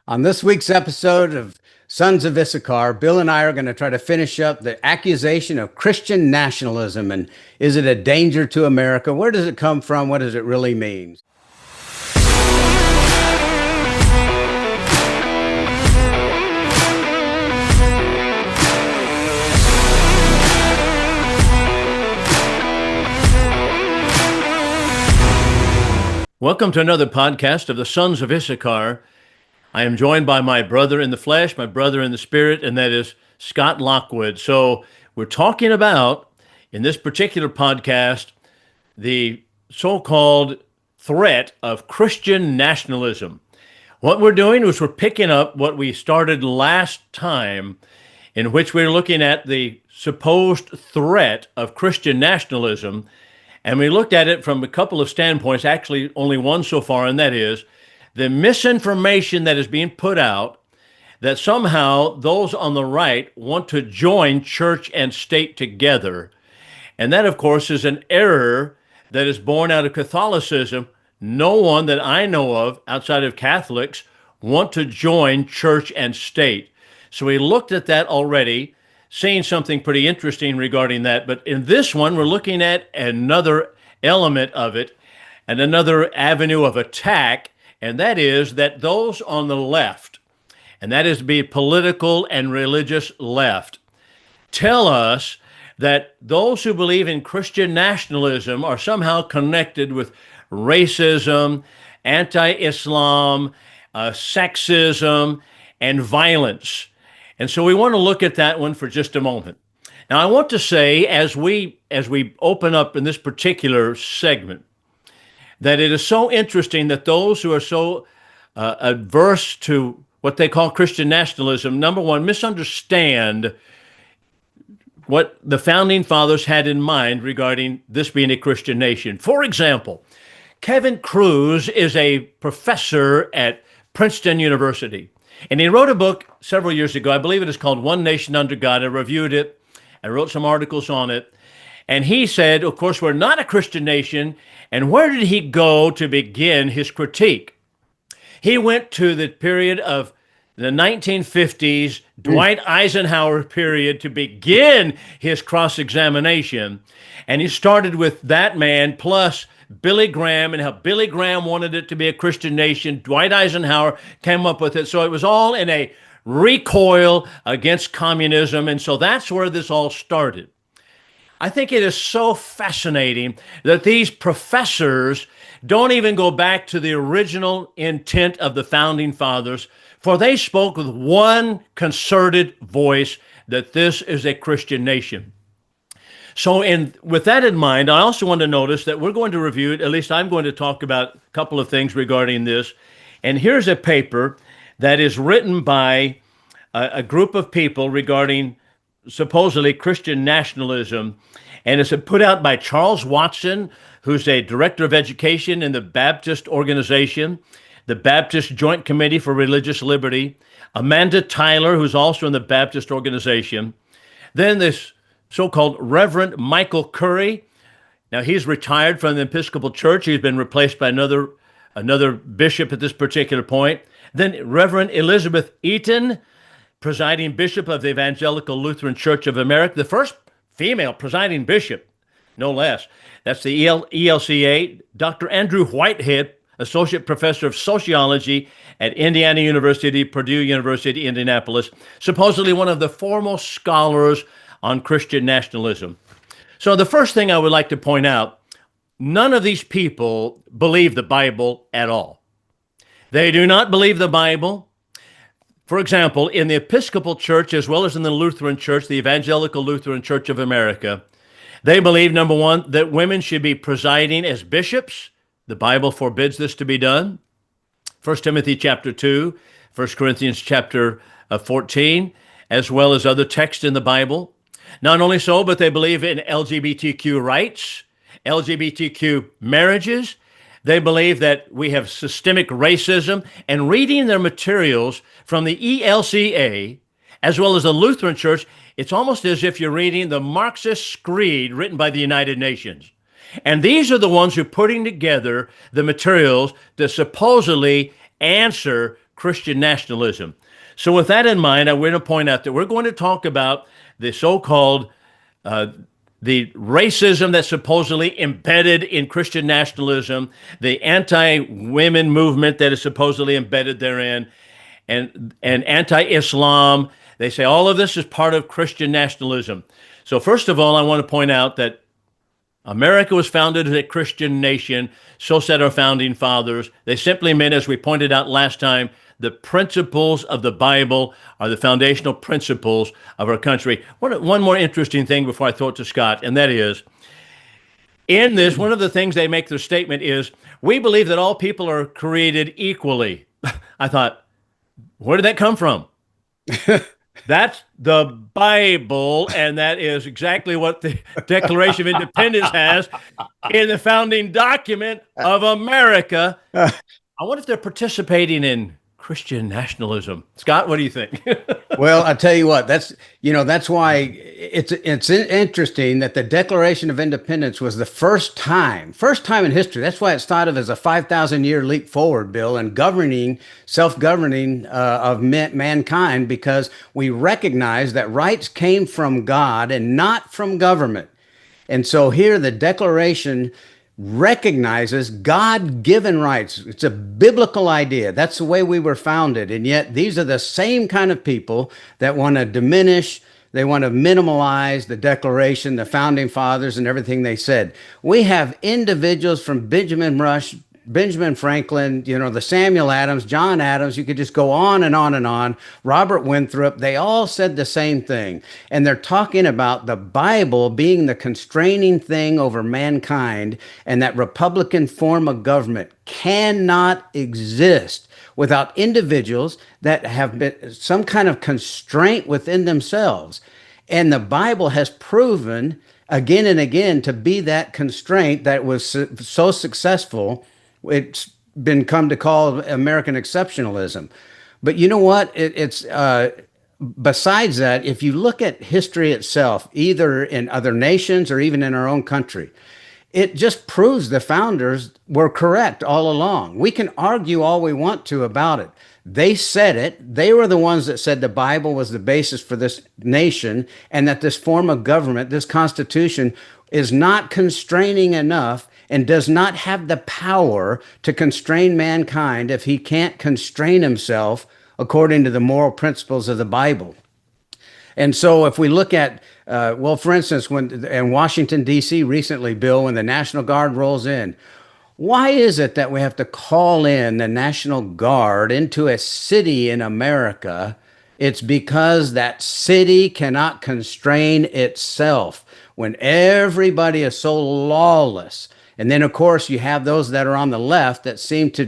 On this week's episode of Sons of Issachar, Bill and I are going to try to finish up the accusation of Christian nationalism. And is it a danger to America? Where does it come from? What does it really mean? Welcome to another podcast of the Sons of Issachar. I am joined by my brother in the flesh, my brother in the spirit, and that is Scott Lockwood. So we're talking about, in this particular podcast, the so-called threat of Christian nationalism. What we're doing is we're picking up what we started last time, in which we're looking at the supposed threat of Christian nationalism. And we looked at it from a couple of standpoints, actually only one so far, and that is the misinformation that is being put out that somehow those on the right want to join church and state together. And that, of course, is an error that is born out of Catholicism. No one that I know of outside of Catholics want to join church and state. So we looked at that already, seeing something pretty interesting regarding that. But in this one, we're looking at another element of it and another avenue of attack, and that is that those on the left, and that is to be political and religious left, tell us that those who believe in Christian nationalism are somehow connected with racism, anti-Islam, sexism, and violence. And so we want to look at that one for just a moment. Now, I want to say, as we open up in this particular segment, that it is so interesting that those who are so adverse to what they call Christian nationalism, number one, misunderstand what the founding fathers had in mind regarding this being a Christian nation. For example, Kevin Cruz is a professor at Princeton University, and he wrote a book several years ago. I believe it is called One Nation Under God. I reviewed it. I wrote some articles on it. And he said, of course, we're not a Christian nation. And where did he go to begin his critique? He went to the period of the 1950s, Dwight Eisenhower period, to begin his cross-examination. And he started with that man plus Billy Graham and how Billy Graham wanted it to be a Christian nation. Dwight Eisenhower came up with it. So it was all in a recoil against communism. And so that's where this all started. I think it is so fascinating that these professors don't even go back to the original intent of the founding fathers, for they spoke with one concerted voice that this is a Christian nation. So with that in mind, I also want to notice that we're going to review it, at least I'm going to talk about a couple of things regarding this. And here's a paper that is written by a group of people regarding supposedly Christian nationalism, and it's put out by Charles Watson, who's a director of education in the Baptist organization, the Baptist Joint Committee for Religious Liberty, Amanda Tyler, who's also in the Baptist organization, then this so-called Reverend Michael Curry. Now, he's retired from the Episcopal Church. He's been replaced by another bishop at this particular point. Then Reverend Elizabeth Eaton, presiding bishop of the Evangelical Lutheran Church of America, the first female presiding bishop, no less. That's the ELCA. Dr. Andrew Whitehead, associate professor of sociology at Indiana University, Purdue University, Indianapolis, supposedly one of the foremost scholars on Christian nationalism. So the first thing I would like to point out, none of these people believe the Bible at all. They do not believe the Bible. For example, in the Episcopal Church, as well as in the Lutheran Church, the Evangelical Lutheran Church of America, they believe, number one, that women should be presiding as bishops. The Bible forbids this to be done. 1 Timothy chapter 2, 1 Corinthians chapter 14, as well as other texts in the Bible. Not only so, but they believe in LGBTQ rights, LGBTQ marriages. They believe that we have systemic racism, and reading their materials from the ELCA, as well as the Lutheran Church, it's almost as if you're reading the Marxist screed written by the United Nations. And these are the ones who are putting together the materials that supposedly answer Christian nationalism. So, with that in mind, I want to point out that we're going to talk about the so-called the racism that's supposedly embedded in Christian nationalism, the anti-women movement that is supposedly embedded therein, and anti-Islam. They say all of this is part of Christian nationalism. So, first of all, I want to point out that America was founded as a Christian nation. So said our founding fathers. They simply meant, as we pointed out last time, the principles of the Bible are the foundational principles of our country. One more interesting thing before I throw it to Scott, and that is, in this, one of the things they make their statement is, we believe that all people are created equally. I thought, where did that come from? That's the Bible, and that is exactly what the Declaration of Independence has in the founding document of America. I wonder if they're participating in Christian nationalism. Scott, what do you think? Well, I tell you what, that's why it's interesting that the Declaration of Independence was the first time in history. That's why it's thought of as a 5,000-year leap forward, Bill, and self-governing of mankind, because we recognize that rights came from God and not from government. And so here the Declaration recognizes God-given rights. It's a biblical idea. That's the way we were founded. And yet these are the same kind of people that want to diminish, they want to minimalize the Declaration, the founding fathers, and everything they said. We have individuals from Benjamin Rush, Benjamin Franklin, the Samuel Adams, John Adams, you could just go on and on and on, Robert Winthrop, they all said the same thing. And they're talking about the Bible being the constraining thing over mankind, and that Republican form of government cannot exist without individuals that have been some kind of constraint within themselves. And the Bible has proven again and again to be that constraint that was so successful. It's been come to call American exceptionalism. But you know what? It's besides that, if you look at history itself, either in other nations or even in our own country, it just proves the founders were correct all along. We can argue all we want to about it. They said it. They were the ones that said the Bible was the basis for this nation, and that this form of government, this Constitution, is not constraining enough and does not have the power to constrain mankind if he can't constrain himself according to the moral principles of the Bible. And so if we look at, for instance, when in Washington, D.C. recently, Bill, when the National Guard rolls in, why is it that we have to call in the National Guard into a city in America? It's because that city cannot constrain itself when everybody is so lawless. And then, of course, you have those that are on the left that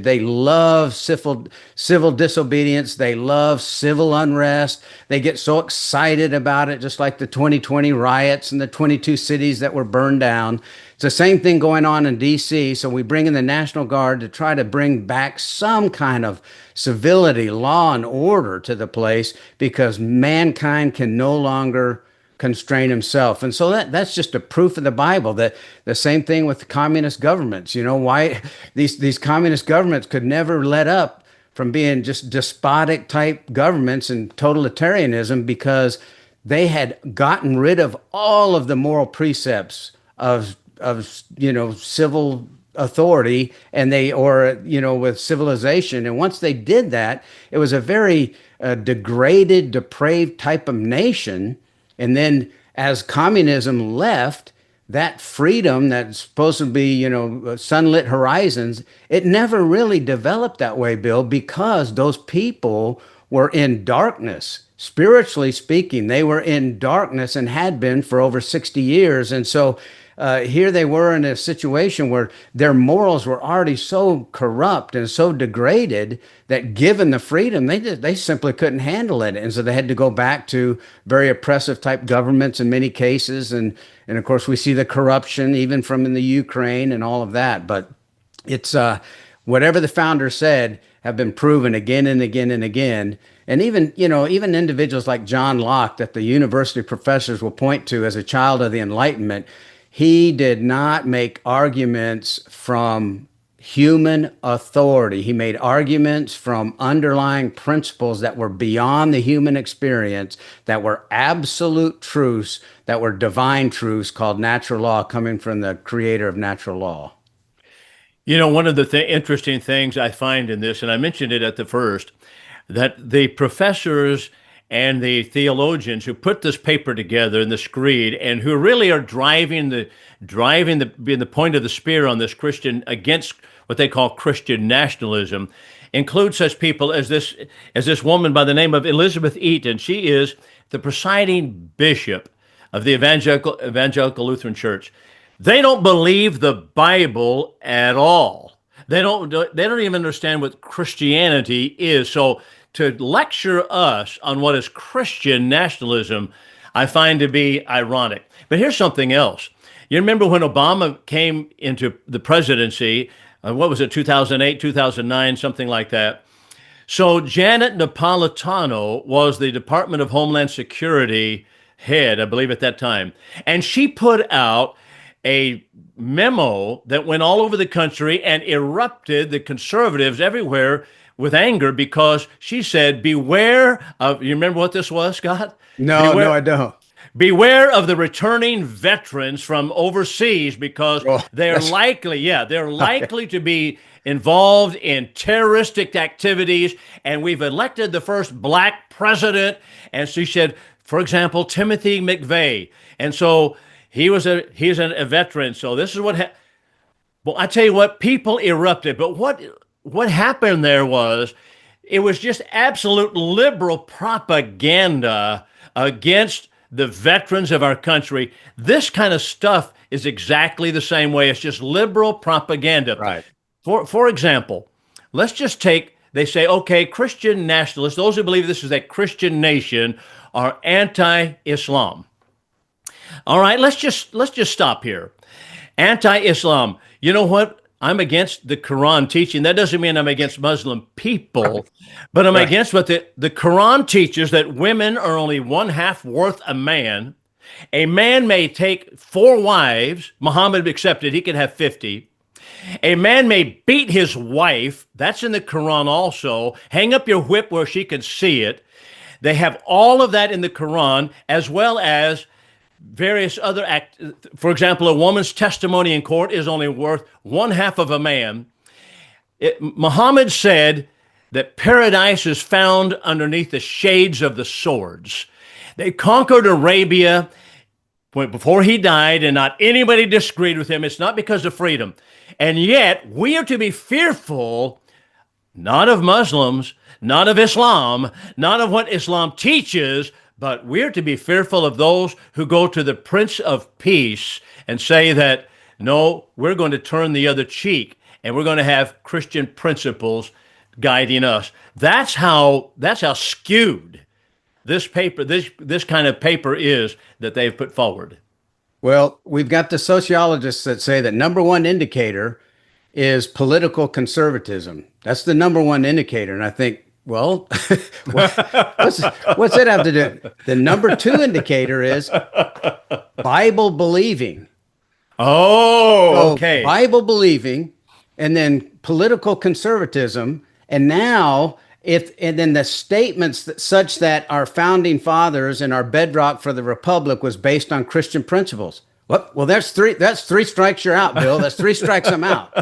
they love civil disobedience. They love civil unrest. They get so excited about it, just like the 2020 riots and the 22 cities that were burned down. It's the same thing going on in D.C. So we bring in the National Guard to try to bring back some kind of civility, law, and order to the place, because mankind can no longer constrain himself. And so that's just a proof of the Bible. That the same thing with the communist governments. Why these communist governments could never let up from being just despotic type governments and totalitarianism, because they had gotten rid of all of the moral precepts of civil authority, and with civilization. And once they did that, it was a very degraded, depraved type of nation. And then as communism left, that freedom that's supposed to be, sunlit horizons, it never really developed that way, Bill, because those people were in darkness. Spiritually speaking, they were in darkness and had been for over 60 years. And so here they were in a situation where their morals were already so corrupt and so degraded that, given the freedom, they simply couldn't handle it. And so they had to go back to very oppressive type governments in many cases. And of course, we see the corruption even from in the Ukraine and all of that. But it's whatever the founders said have been proven again and again and again. And even individuals like John Locke, that the university professors will point to as a child of the Enlightenment, He did not make arguments from human authority. He made arguments from underlying principles that were beyond the human experience, that were absolute truths, that were divine truths called natural law, coming from the creator of natural law. One of the interesting things I find in this, and I mentioned it at the first, that the professors and the theologians who put this paper together in this creed and who really are being the point of the spear on this Christian against what they call Christian nationalism include such people as this woman by the name of Elizabeth Eaton. She is the presiding bishop of the Evangelical Lutheran Church. They don't believe the Bible at all. They don't even understand what Christianity is. So to lecture us on what is Christian nationalism, I find to be ironic. But here's something else. You remember when Obama came into the presidency, what was it, 2008, 2009, something like that? So Janet Napolitano was the Department of Homeland Security head, I believe, at that time. And she put out a memo that went all over the country and erupted the conservatives everywhere with anger because she said, beware of, you remember what this was, Scott? No, Beware, no, I don't. beware of the returning veterans from overseas because they're likely to be involved in terroristic activities, and we've elected the first black president. And she said, for example, Timothy McVeigh. And so he's a veteran. So this is well, I tell you what, people erupted. But what happened there was, it was just absolute liberal propaganda against the veterans of our country. This kind of stuff is exactly the same way. It's just liberal propaganda. Right. For example, let's just take, they say, okay, Christian nationalists, those who believe this is a Christian nation, are anti-Islam. All right, let's just stop here. Anti-Islam. You know what? I'm against the Quran teaching. That doesn't mean I'm against Muslim people, but I'm against what the Quran teaches, that women are only one half worth a man. A man may take 4 wives, Muhammad accepted, he could have 50. A man may beat his wife, that's in the Quran also. Hang up your whip where she can see it. They have all of that in the Quran, as well as various other acts. For example, a woman's testimony in court is only worth one half of a man. Muhammad said that paradise is found underneath the shades of the swords. They conquered Arabia before he died, and not anybody disagreed with him. It's not because of freedom. And yet, we are to be fearful, not of Muslims, not of Islam, not of what Islam teaches, but we're to be fearful of those who go to the Prince of Peace and say that, no, we're going to turn the other cheek and we're going to have Christian principles guiding us. That's how skewed this paper, this kind of paper is that they've put forward. Well, we've got the sociologists that say that number one indicator is political conservatism. That's the number one indicator. And I think, well, what's it have to do? The number two indicator is Bible believing. Oh, okay. So Bible believing, and then political conservatism, and now and then the statements such that our founding fathers and our bedrock for the republic was based on Christian principles. What? Well, that's three strikes you're out, Bill. That's 3 strikes I'm out.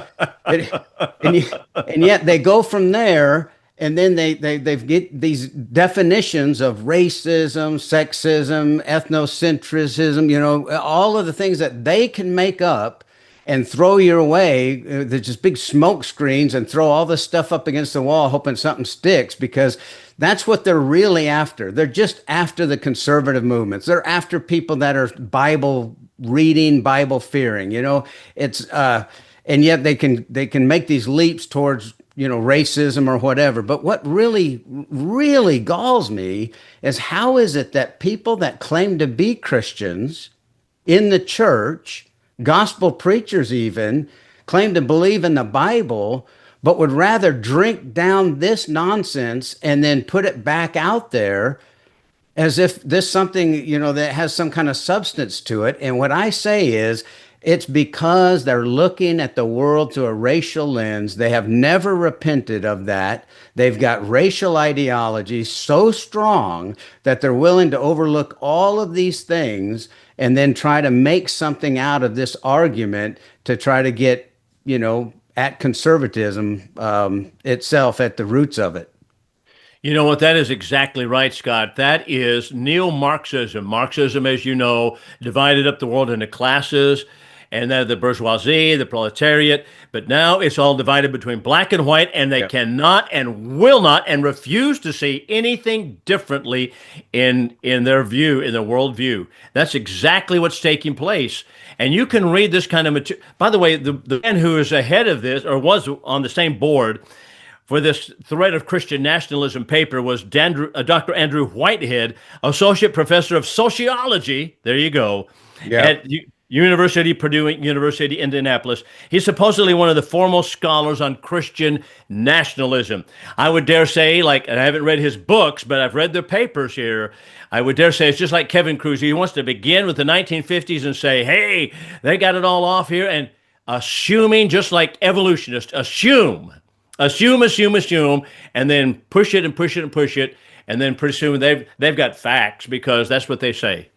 And yet they go from there. And then they get these definitions of racism, sexism, ethnocentrism, all of the things that they can make up and throw your way. There's just big smoke screens and throw all this stuff up against the wall, hoping something sticks, because that's what they're really after. They're just after the conservative movements. They're after people that are Bible reading, Bible fearing, it's, and yet they can make these leaps towards racism or whatever. But what really, really galls me is, how is it that people that claim to be Christians in the church, gospel preachers even, claim to believe in the Bible, but would rather drink down this nonsense and then put it back out there as if this something, that has some kind of substance to it. And what I say is, it's because they're looking at the world through a racial lens. They have never repented of that. They've got racial ideology so strong that they're willing to overlook all of these things and then try to make something out of this argument to try to get, at conservatism itself at the roots of it. You know what? That is exactly right, Scott. That is neo-Marxism. Marxism, as you know, divided up the world into classes, and then the bourgeoisie, the proletariat. But now it's all divided between black and white, and they cannot and will not and refuse to see anything differently in their view, in their worldview. That's exactly what's taking place. And you can read this kind of material. By the way, the man who is ahead of this, or was on the same board for this thread of Christian nationalism paper, was Dr. Andrew Whitehead, Associate Professor of Sociology, there you go, at University of Purdue, University Indianapolis. He's supposedly one of the foremost scholars on Christian nationalism. I would dare say, and I haven't read his books, but I've read the papers here. I would dare say it's just like Kevin Cruz. He wants to begin with the 1950s and say, hey, they got it all off here, and assuming, just like evolutionists, assume, and then push it and push it and push it, and then pretty soon they've got facts, because that's what they say.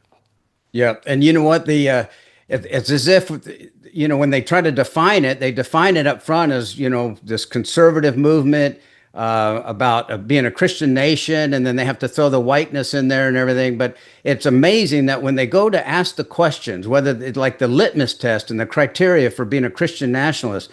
Yeah, and you know what? It's as if, when they try to define it, they define it up front as, this conservative movement about being a Christian nation, and then they have to throw the whiteness in there and everything. But it's amazing that when they go to ask the questions, whether it's like the litmus test and the criteria for being a Christian nationalist,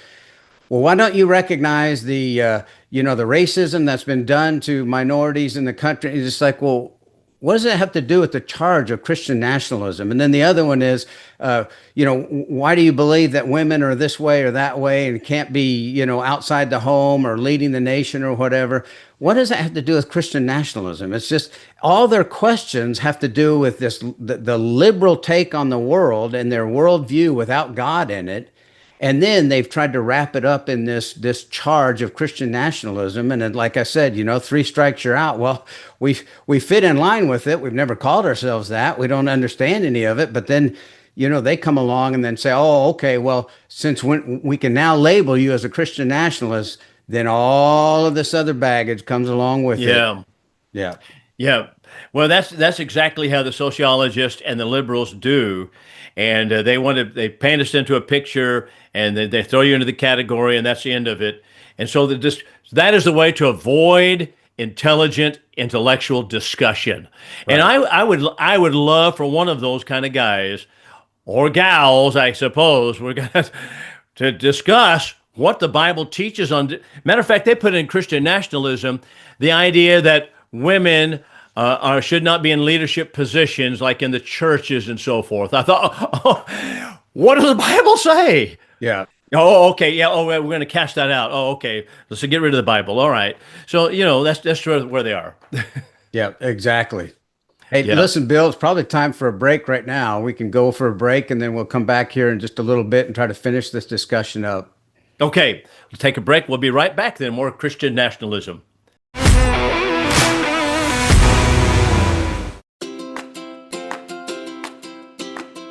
well, why don't you recognize the racism that's been done to minorities in the country? It's just like, well, what does it have to do with the charge of Christian nationalism? And then the other one is, why do you believe that women are this way or that way and can't be, outside the home or leading the nation or whatever? What does that have to do with Christian nationalism? It's just all their questions have to do with the liberal take on the world and their worldview without God in it. And then they've tried to wrap it up in this charge of Christian nationalism. And then, like I said, 3 strikes, you're out. Well, we fit in line with it. We've never called ourselves that. We don't understand any of it. But then, they come along and then say, oh, okay, well, since we can now label you as a Christian nationalist, then all of this other baggage comes along with it. Yeah. Yeah. Well, that's exactly how the sociologists and the liberals do. And they paint us into a picture, and they throw you into the category, and that's the end of it. And so that is the way to avoid intelligent, intellectual discussion. Right. And I would love for one of those kind of guys or gals, I suppose, we're going to discuss what the Bible teaches on. Matter of fact, they put in Christian nationalism the idea that women should not be in leadership positions, like in the churches and so forth. I thought, what does the Bible say? Yeah. Oh, okay. Yeah. Oh, we're going to cast that out. Oh, okay. Let's get rid of the Bible. All right. So, that's where they are. Yeah, exactly. Hey, Listen, Bill, it's probably time for a break right now. We can go for a break, and then we'll come back here in just a little bit and try to finish this discussion up. Okay. We'll take a break. We'll be right back then. More Christian nationalism.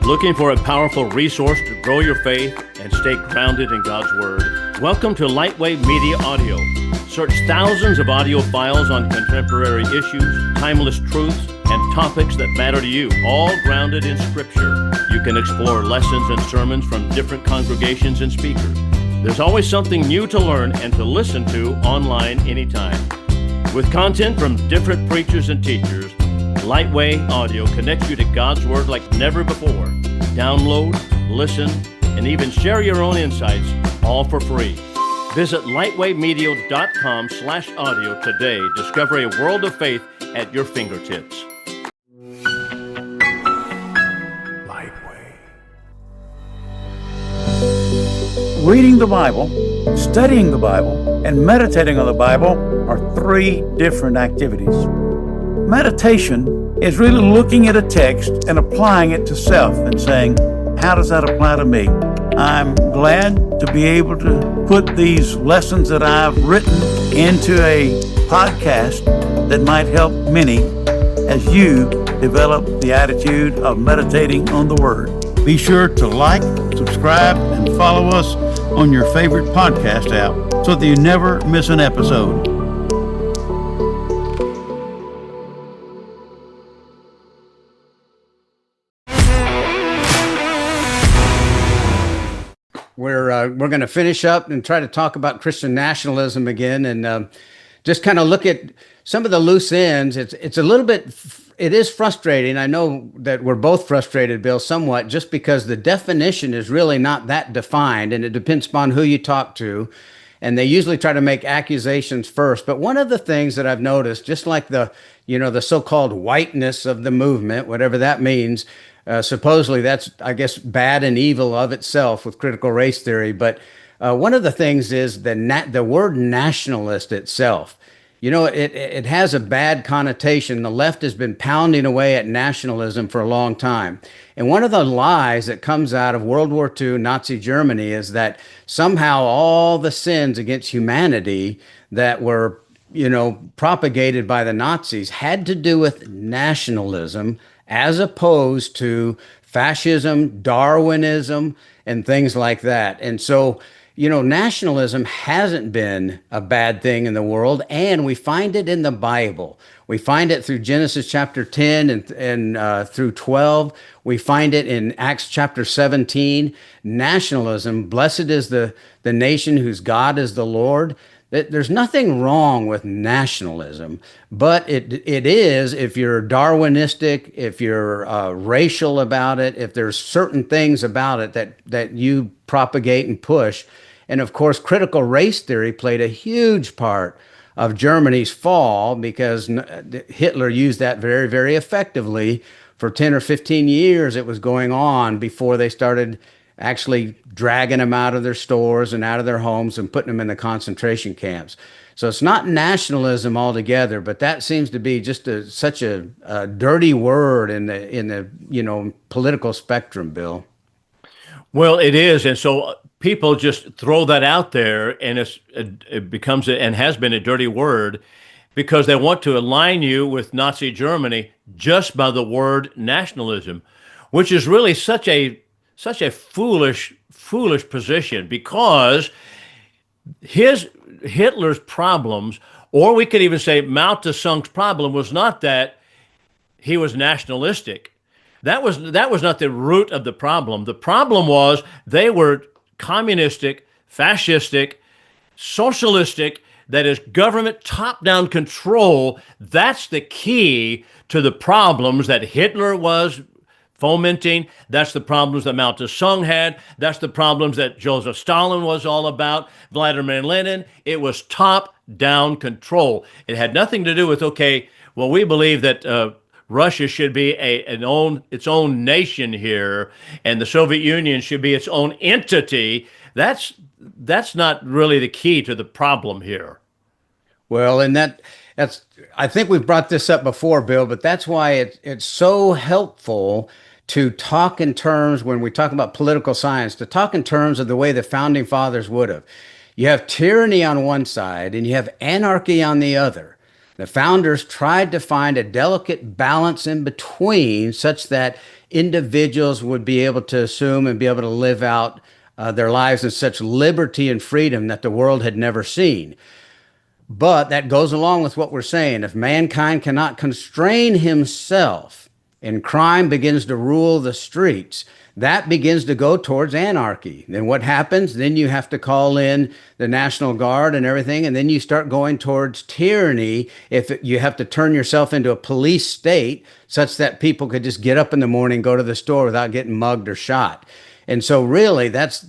Looking for a powerful resource to grow your faith and stay grounded in God's Word? Welcome to Lightwave Media Audio. Search thousands of audio files on contemporary issues, timeless truths, and topics that matter to you, all grounded in Scripture. You can explore lessons and sermons from different congregations and speakers. There's always something new to learn and to listen to online anytime. With content from different preachers and teachers, Lightwave Audio connects you to God's Word like never before. Download, listen, and even share your own insights, all for free. Visit lightwavemedia.com/audio today. Discover a world of faith at your fingertips. Lightwave. Reading the Bible, studying the Bible, and meditating on the Bible are 3 different activities. Meditation is really looking at a text and applying it to self and saying, how does that apply to me? I'm glad to be able to put these lessons that I've written into a podcast that might help many as you develop the attitude of meditating on the Word. Be sure to like, subscribe, and follow us on your favorite podcast app so that you never miss an episode. We're going to finish up and try to talk about Christian nationalism again, and just kind of look at some of the loose ends. It's a little bit, it is frustrating. I know that we're both frustrated, Bill, somewhat, just because the definition is really not that defined, and it depends upon who you talk to. And they usually try to make accusations first. But one of the things that I've noticed, just like the so-called whiteness of the movement, whatever that means, supposedly that's, I guess, bad and evil of itself with critical race theory. But one of the things is the word nationalist itself. It has a bad connotation. The left has been pounding away at nationalism for a long time. And one of the lies that comes out of World War II, Nazi Germany, is that somehow all the sins against humanity that were, propagated by the Nazis had to do with nationalism, as opposed to fascism, Darwinism, and things like that. And so, nationalism hasn't been a bad thing in the world, and we find it in the Bible. We find it through Genesis chapter 10 and through 12. We find it in Acts chapter 17. Nationalism, blessed is the nation whose God is the Lord. There's nothing wrong with nationalism, but it is, if you're Darwinistic, if you're racial about it, if there's certain things about it that you propagate and push. And of course, critical race theory played a huge part of Germany's fall, because Hitler used that very, very effectively for 10 or 15 years. It was going on before they started actually dragging them out of their stores and out of their homes and putting them in the concentration camps. So it's not nationalism altogether, but that seems to be just such a dirty word in the political spectrum, Bill. Well, it is, and so people just throw that out there, and it becomes and has been a dirty word, because they want to align you with Nazi Germany just by the word nationalism, which is really such a foolish position, because Hitler's problems, or we could even say Mao Zedong's problem, was not that he was nationalistic. That was not the root of the problem. The problem was they were communistic, fascistic, socialistic, that is government top-down control. That's the key to the problems that Hitler was fomenting. That's the problems that Mao Zedong had. That's the problems that Joseph Stalin was all about, Vladimir Lenin. It was top-down control. It had nothing to do with, okay, well, we believe that Russia should be its own nation here, and the Soviet Union should be its own entity. That's not really the key to the problem here. Well, and that's I think we've brought this up before, Bill, but that's why it's so helpful to talk in terms, when we talk about political science, to talk in terms of the way the founding fathers would have. You have tyranny on one side and you have anarchy on the other. The founders tried to find a delicate balance in between, such that individuals would be able to assume and be able to live out their lives in such liberty and freedom that the world had never seen. But that goes along with what we're saying. If mankind cannot constrain himself and crime begins to rule the streets, that begins to go towards anarchy. Then what happens? Then you have to call in the National Guard and everything, and then you start going towards tyranny. If you have to turn yourself into a police state such that people could just get up in the morning, go to the store without getting mugged or shot. And so really that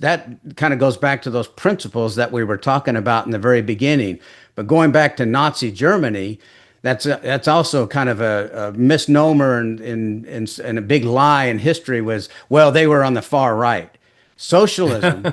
kind of goes back to those principles that we were talking about in the very beginning. But going back to Nazi Germany, that's also kind of a misnomer and a big lie in history was, well, they were on the far right. Socialism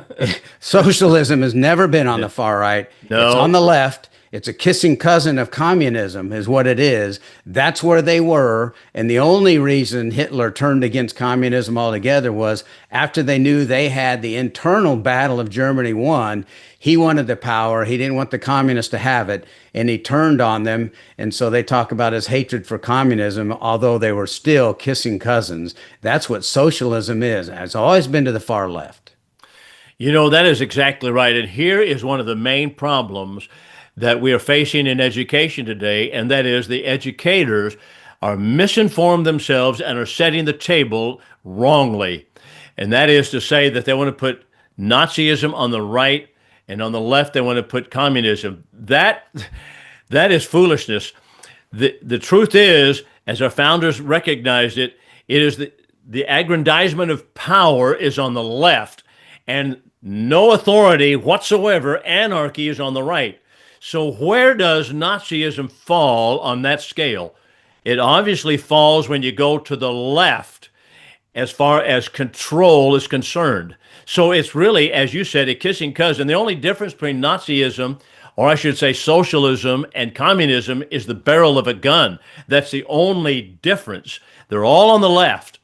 has never been on the far right. No. It's on the left. It's a kissing cousin of communism is what it is. That's where they were. And the only reason Hitler turned against communism altogether was after they knew they had the internal battle of Germany won. He wanted the power. He didn't want the communists to have it. And he turned on them. And so they talk about his hatred for communism, although they were still kissing cousins. That's what socialism is. It's always been to the far left. You know, that is exactly right. And here is one of the main problems that we are facing in education today, and that is the educators are misinformed themselves and are setting the table wrongly. And that is to say that they want to put Nazism on the right, and on the left they want to put communism. That is foolishness. The truth is, as our founders recognized it, it is the aggrandizement of power is on the left, and no authority whatsoever, anarchy, is on the right. So where does Nazism fall on that scale? It obviously falls when you go to the left as far as control is concerned. So it's really, as you said, a kissing cousin. The only difference between Nazism, or I should say socialism, and communism is the barrel of a gun. That's the only difference. They're all on the left.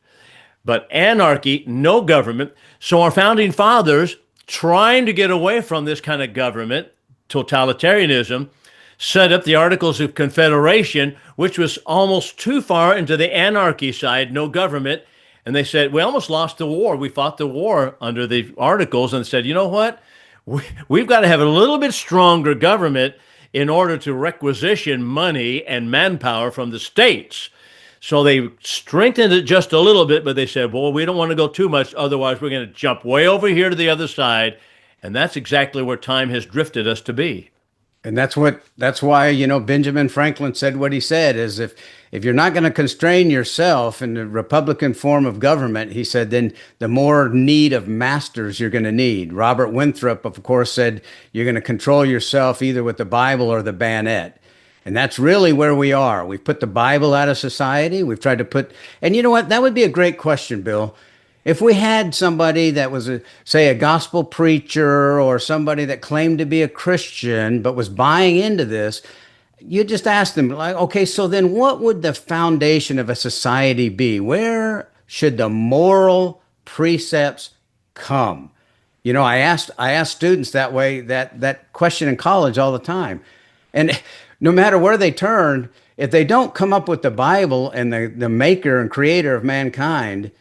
But anarchy, no government. So our founding fathers, trying to get away from this kind of government, totalitarianism, set up the Articles of Confederation, which was almost too far into the anarchy side, no government. And they said, we almost lost the war. We fought the war under the Articles and said, you know what? We've got to have a little bit stronger government in order to requisition money and manpower from the states. So they strengthened it just a little bit, but they said, well, we don't want to go too much. Otherwise, we're going to jump way over here to the other side. And that's exactly where time has drifted us to be. And that's why, Benjamin Franklin said what he said is if you're not going to constrain yourself in the Republican form of government, he said, then the more need of masters you're going to need. Robert Winthrop, of course, said you're going to control yourself either with the Bible or the bayonet. And that's really where we are. We've put the Bible out of society. We've tried to put, and you know what? That would be a great question, Bill. If we had somebody that was, say, a gospel preacher or somebody that claimed to be a Christian but was buying into this, you just ask them, like, okay, so then what would the foundation of a society be? Where should the moral precepts come? I asked students that way, that question in college all the time. And no matter where they turn, if they don't come up with the Bible and the maker and creator of mankind,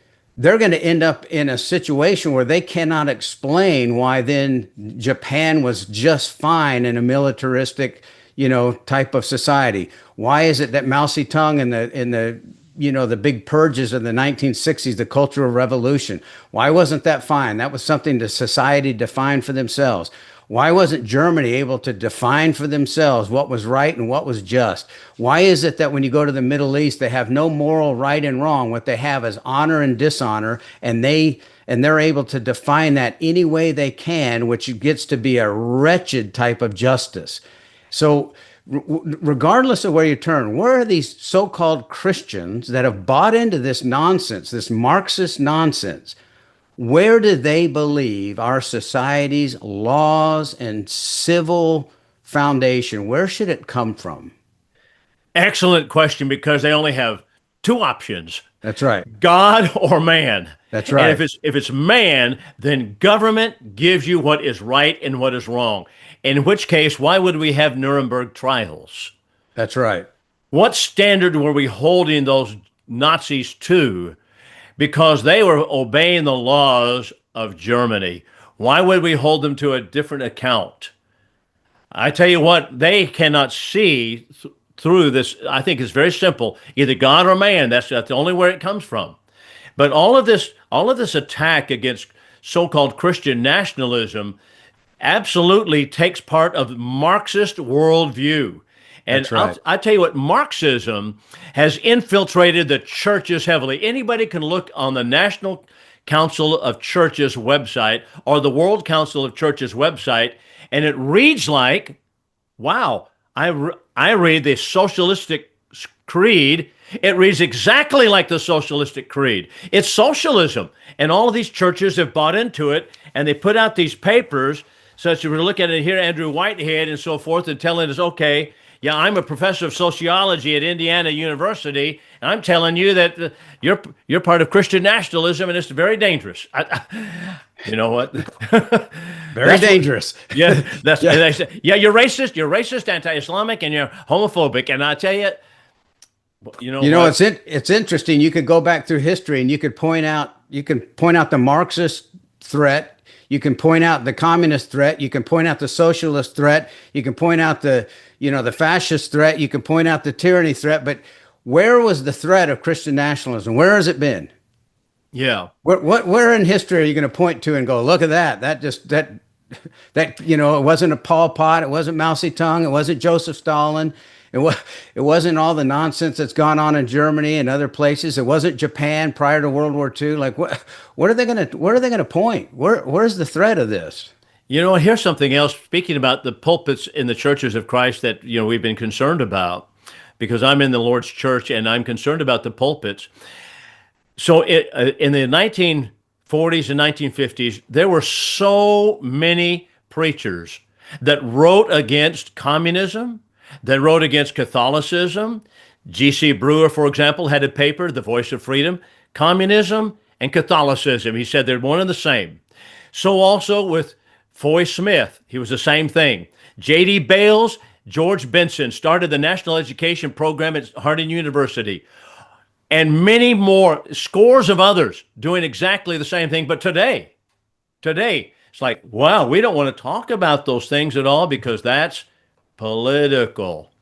they're going to end up in a situation where they cannot explain why then Japan was just fine in a militaristic, type of society. Why is it that Mao Zedong in the big purges of the 1960s, the Cultural Revolution, why wasn't that fine? That was something the society defined for themselves. Why wasn't Germany able to define for themselves what was right and what was just? Why is it that when you go to the Middle East, they have no moral right and wrong? What they have is honor and dishonor, and they're able to define that any way they can, which gets to be a wretched type of justice. So regardless of where you turn, where are these so-called Christians that have bought into this nonsense, this Marxist nonsense? Where do they believe our society's laws and civil foundation, where should it come from? Excellent question, because they only have two options. That's right. God or man. That's right. And if it's man, then government gives you what is right and what is wrong. In which case, why would we have Nuremberg trials? That's right. What standard were we holding those Nazis to? Because they were obeying the laws of Germany. Why would we hold them to a different account? I tell you what, they cannot see through this. I think it's very simple. Either God or man. That's the only where it comes from. But all of this attack against so-called Christian nationalism absolutely takes part of Marxist worldview. And That's right. I tell you what, Marxism has infiltrated the churches heavily. Anybody can look on the National Council of Churches website or the World Council of Churches website, and it reads like, wow, I read the socialistic creed. It reads exactly like the socialistic creed. It's socialism. And all of these churches have bought into it, and they put out these papers such as we're looking at it here, Andrew Whitehead and so forth, and telling us, okay, yeah, I'm a professor of sociology at Indiana University, and I'm telling you that you're part of Christian nationalism, and it's very dangerous. You know what? Very dangerous. Yeah, Yeah. they say, yeah, you're racist, anti-Islamic, and you're homophobic. And I tell you, what? It's interesting. You could go back through history and you can point out the Marxist threat. You can point out the communist threat. You can point out the socialist threat. You can point out the fascist threat. You can point out the tyranny threat. But where was the threat of Christian nationalism? Where has it been? Yeah. Where in history are you going to point to and go, look at that? It wasn't a Pol Pot. It wasn't Mao Zedong. It wasn't Joseph Stalin. It wasn't all the nonsense that's gone on in Germany and other places. It wasn't Japan prior to World War II. Like where are they going to point? Where's the threat of this? Here's something else. Speaking about the pulpits in the churches of Christ that we've been concerned about, because I'm in the Lord's church and I'm concerned about the pulpits. So in the 1940s and 1950s, there were so many preachers that wrote against communism, that wrote against Catholicism. G.C. Brewer, for example, had a paper, The Voice of Freedom, communism and Catholicism. He said they're one and the same. So also with Foy Smith, he was the same thing. J.D. Bales, George Benson started the National Education Program at Harding University. And many more, scores of others doing exactly the same thing. But today, it's like, wow, we don't want to talk about those things at all because that's political.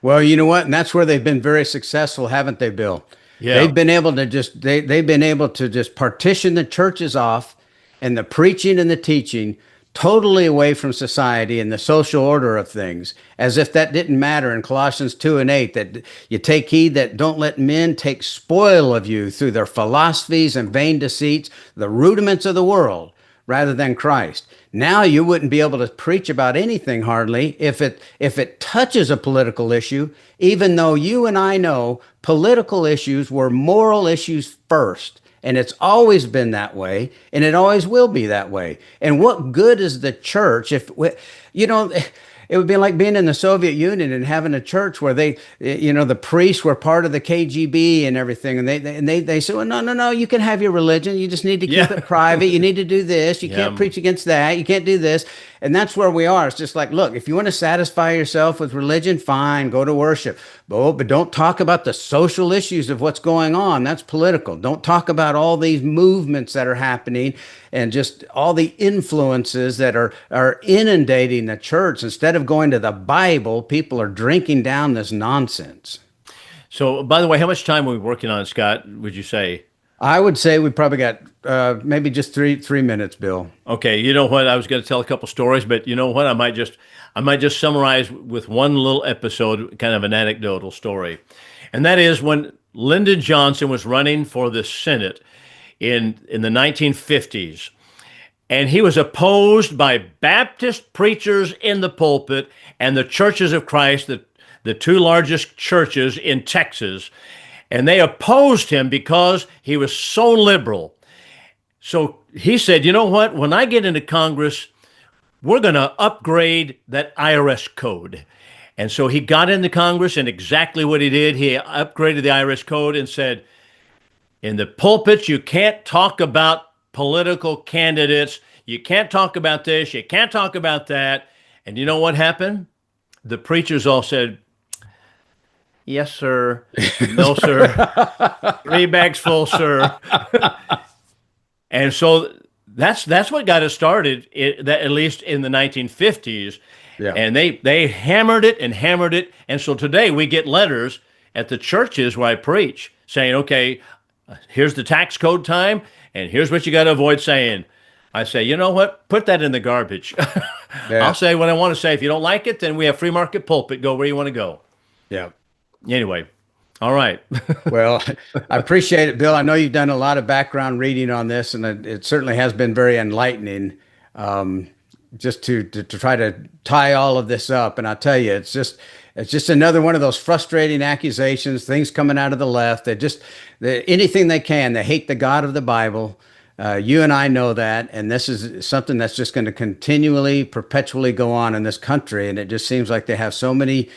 Well, you know what? And that's where they've been very successful, haven't they, Bill? Yeah. They've been able to just partition the churches off and the preaching and the teaching totally away from society and the social order of things, as if that didn't matter in Colossians 2:8, that you take heed that don't let men take spoil of you through their philosophies and vain deceits, the rudiments of the world, rather than Christ. Now you wouldn't be able to preach about anything hardly if it touches a political issue, even though you and I know political issues were moral issues first. And it's always been that way, and it always will be that way. And what good is the church if, it would be like being in the Soviet Union and having a church where the priests were part of the KGB and everything. And they said, well, no, you can have your religion. You just need to keep it private. You need to do this. You can't preach against that. You can't do this. And that's where we are. It's just like, look, if you want to satisfy yourself with religion, fine, go to worship. But don't talk about the social issues of what's going on. That's political. Don't talk about all these movements that are happening and just all the influences that are inundating the church. Instead of going to the Bible, people are drinking down this nonsense. So, by the way, how much time are we working on, Scott, would you say? I would say we probably got maybe just three minutes, Bill. Okay, you know what? I was going to tell a couple stories, but you know what? I might just summarize with one little episode, kind of an anecdotal story. And that is when Lyndon Johnson was running for the Senate in the 1950s. And he was opposed by Baptist preachers in the pulpit and the Churches of Christ, the two largest churches in Texas. And they opposed him because he was so liberal. So he said, you know what? When I get into Congress, we're going to upgrade that IRS code. And so he got into Congress, and exactly what he did, he upgraded the IRS code and said, in the pulpit, you can't talk about political candidates. You can't talk about this. You can't talk about that. And you know what happened? The preachers all said, yes, sir. No, sir. 3 bags full, sir. And so that's what got us started, at least in the 1950s. Yeah. And they hammered it and hammered it. And so today we get letters at the churches where I preach saying, okay, here's the tax code time, and here's what you got to avoid saying. I say, you know what? Put that in the garbage. Yeah. I'll say what I want to say. If you don't like it, then we have free market pulpit. Go where you want to go. Yeah. Anyway, all right. Well, I appreciate it, Bill. I know you've done a lot of background reading on this, and it certainly has been very enlightening. Just to try to tie all of this up, and I tell you, it's just another one of those frustrating accusations. Things coming out of the left. Anything they can. They hate the God of the Bible. You and I know that, and this is something that's just going to continually, perpetually go on in this country. And it just seems like they have so many,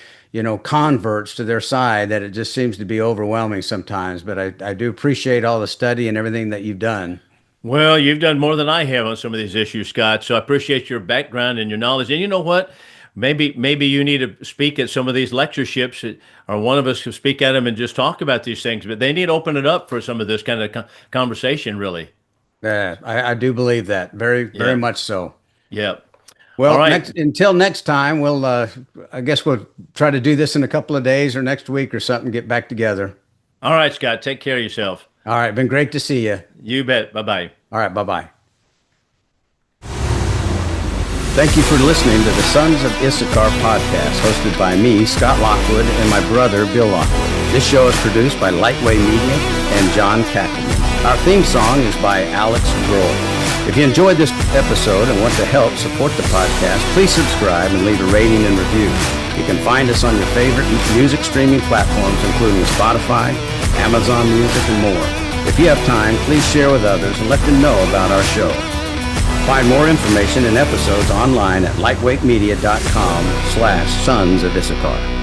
converts to their side that it just seems to be overwhelming sometimes. But I do appreciate all the study and everything that you've done. Well, you've done more than I have on some of these issues, Scott. So I appreciate your background and your knowledge. And you know what? Maybe you need to speak at some of these lectureships, or one of us can speak at them and just talk about these things. But they need to open it up for some of this kind of conversation, really. I do believe that very, Yeah. very much so. Yeah. Well, All right. until next time, I guess we'll try to do this in a couple of days or next week or something, get back together. All right, Scott. Take care of yourself. All right. Been great to see you. You bet. Bye-bye. All right. Bye-bye. Thank you for listening to the Sons of Issachar podcast, hosted by me, Scott Lockwood, and my brother, Bill Lockwood. This show is produced by Lightway Media and John Cackerman. Our theme song is by Alex Grohl. If you enjoyed this episode and want to help support the podcast, please subscribe and leave a rating and review. You can find us on your favorite music streaming platforms, including Spotify, Amazon Music, and more. If you have time, please share with others and let them know about our show. Find more information and episodes online at lightweightmedia.com/Sons of Issachar.